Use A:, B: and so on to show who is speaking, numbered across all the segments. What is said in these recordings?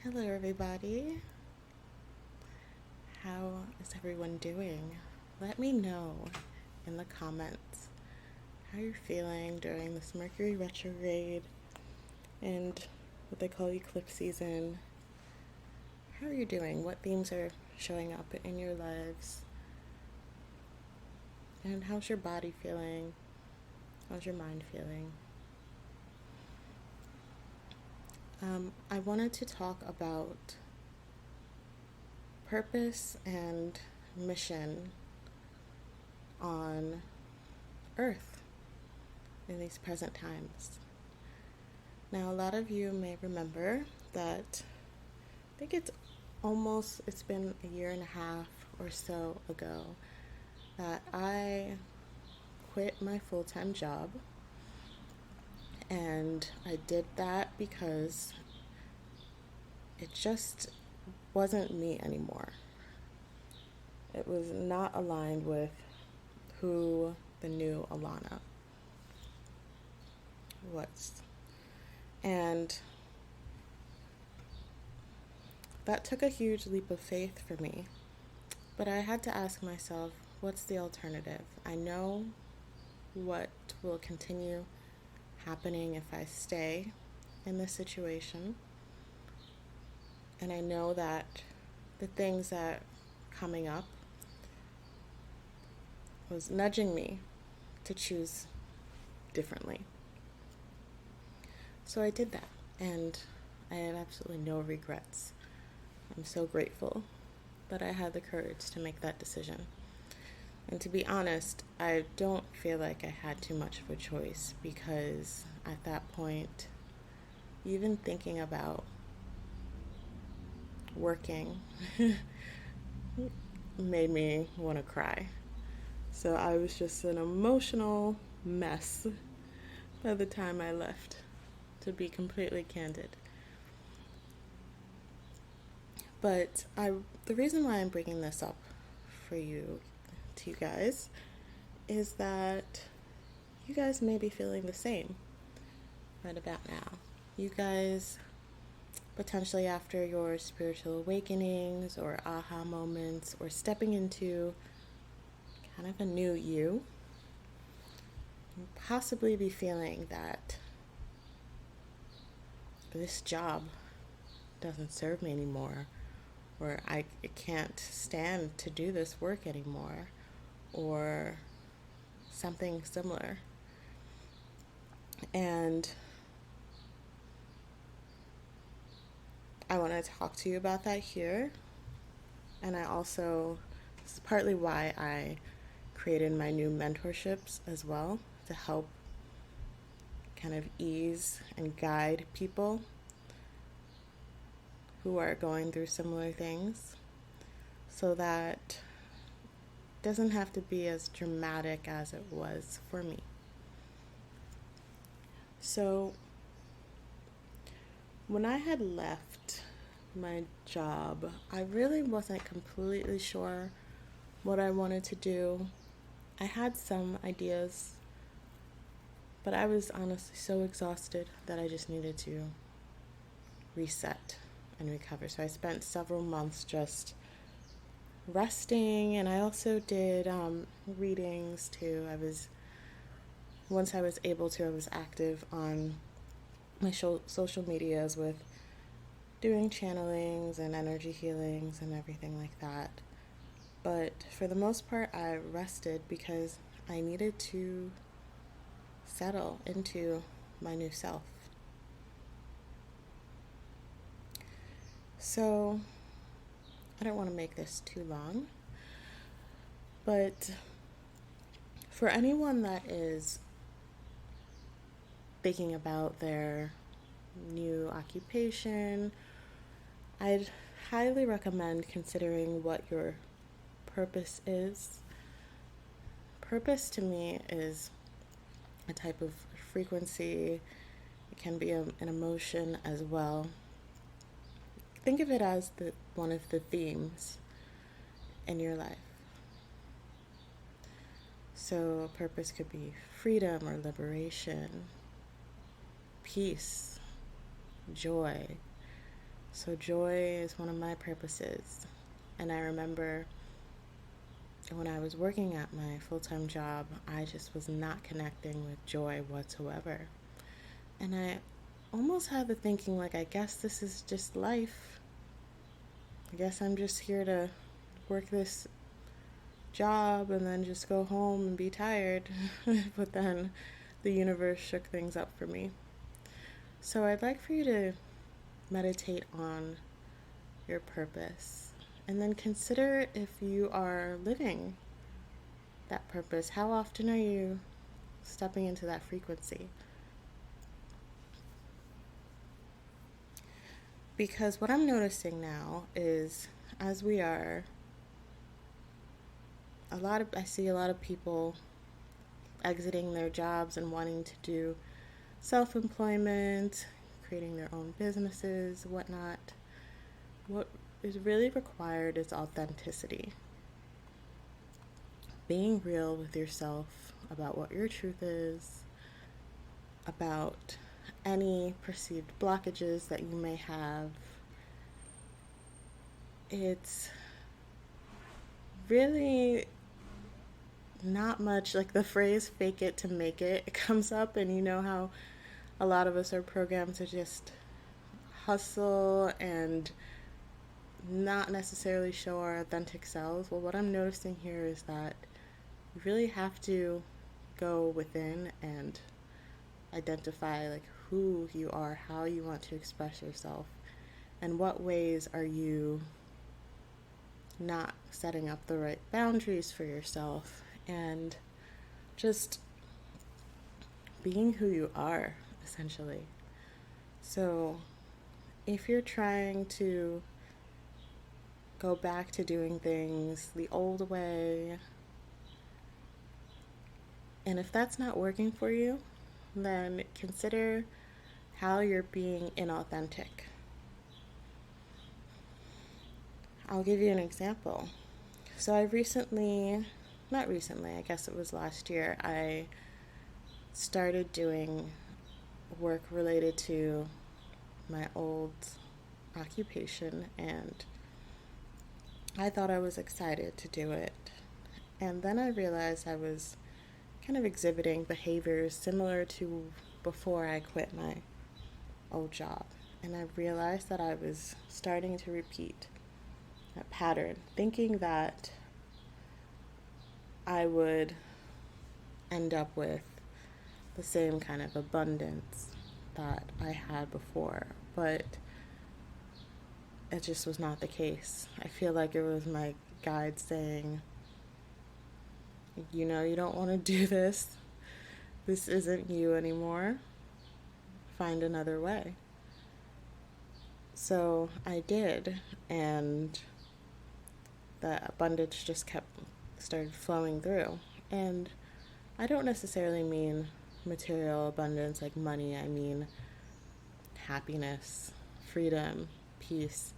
A: Hello, everybody. How is everyone doing? Let me know in the comments how you're feeling during this Mercury retrograde and what they call eclipse season. How are you doing? What themes are showing up in your lives? And how's your body feeling? How's your mind feeling? I wanted to talk about purpose and mission on Earth in these present times. Now, a lot of you may remember that I think it's been a year and a half or so ago that I quit my full-time job. And I did that because it just wasn't me anymore. It was not aligned with who the new Alana was. And that took a huge leap of faith for me. But I had to ask myself, what's the alternative? I know what will continue happening if I stay in this situation. And I know that the things that coming up was nudging me to choose differently. So I did that, and I have absolutely no regrets. I'm so grateful that I had the courage to make that decision. And to be honest, I don't feel like I had too much of a choice, because at that point, even thinking about working made me want to cry. So I was just an emotional mess by the time I left, to be completely candid. But the reason why I'm bringing this up to you guys is that you guys may be feeling the same right about now. You guys, potentially after your spiritual awakenings or aha moments, or stepping into kind of a new you, possibly be feeling that this job doesn't serve me anymore, or I can't stand to do this work anymore, or something similar. And I want to talk to you about that here. And this is partly why I created my new mentorships as well, to help kind of ease and guide people who are going through similar things, so that it doesn't have to be as dramatic as it was for me. So when I had left my job, I really wasn't completely sure what I wanted to do. I had some ideas, but I was honestly so exhausted that I just needed to reset and recover. So I spent several months just resting, and I also did readings too. Once I was able to, I was active on my social medias with doing channelings and energy healings and everything like that. But for the most part, I rested because I needed to settle into my new self. So I don't want to make this too long, but for anyone that is thinking about their new occupation, I'd highly recommend considering what your purpose is. Purpose to me is a type of frequency. It can be an emotion as well. Think of it as one of the themes in your life. So a purpose could be freedom or liberation, peace, joy. So joy is one of my purposes. And I remember when I was working at my full-time job, I just was not connecting with joy whatsoever. And I almost had the thinking, like, I guess this is just life. I guess I'm just here to work this job and then just go home and be tired. But then the universe shook things up for me. So I'd like for you to meditate on your purpose and then consider if you are living that purpose. How often are you stepping into that frequency? Because what I'm noticing now is, as we are, I see a lot of people exiting their jobs and wanting to do self-employment, creating their own businesses, whatnot. What is really required is authenticity. Being real with yourself about what your truth is, about any perceived blockages that you may have. It's really not much like the phrase fake it to make it comes up, and you know how a lot of us are programmed to just hustle and not necessarily show our authentic selves. Well, what I'm noticing here is that you really have to go within and identify like who you are, how you want to express yourself, and what ways are you not setting up the right boundaries for yourself, and just being who you are, essentially. So if you're trying to go back to doing things the old way, and if that's not working for you, then consider how you're being inauthentic. I'll give you an example. So I guess it was last year, I started doing work related to my old occupation, and I thought I was excited to do it. And then I realized I was kind of exhibiting behaviors similar to before I quit my old job. And I realized that I was starting to repeat that pattern, thinking that I would end up with the same kind of abundance that I had before, but it just was not the case. I feel like it was my guide saying, you don't want to do this. This isn't you anymore. Find another way. So I did, and the abundance just started flowing through. And I don't necessarily mean material abundance like money. I mean happiness, freedom, peace,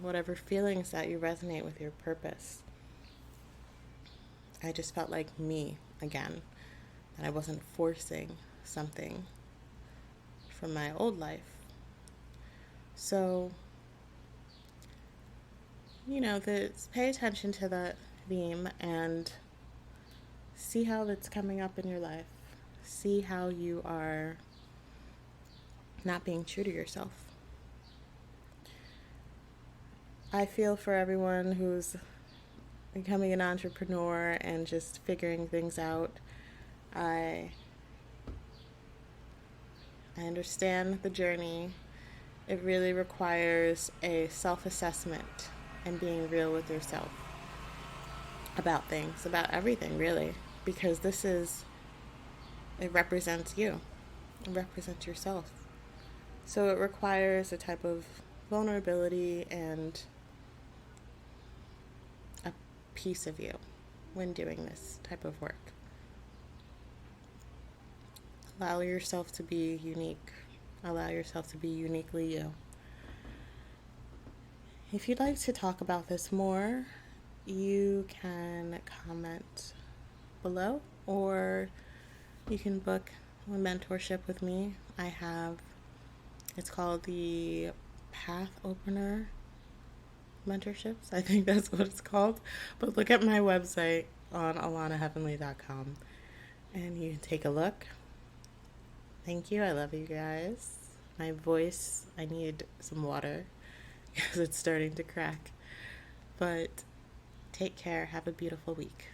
A: whatever feelings that you resonate with your purpose. I just felt like me again, that I wasn't forcing something from my old life. So, pay attention to that theme and see how that's coming up in your life. See how you are not being true to yourself. I feel for everyone who's becoming an entrepreneur and just figuring things out. I understand the journey. It really requires a self-assessment and being real with yourself about things, about everything really, because it represents you. It represents yourself. So it requires a type of vulnerability and a piece of you when doing this type of work. Allow yourself to be unique. Allow yourself to be uniquely you. If you'd like to talk about this more, you can comment below, or you can book a mentorship with me. I have It's called the Path Opener Mentorships. I think that's what it's called. But look at my website on alanaheavenly.com and you can take a look. Thank you. I love you guys. My voice, I need some water because it's starting to crack. But take care. Have a beautiful week.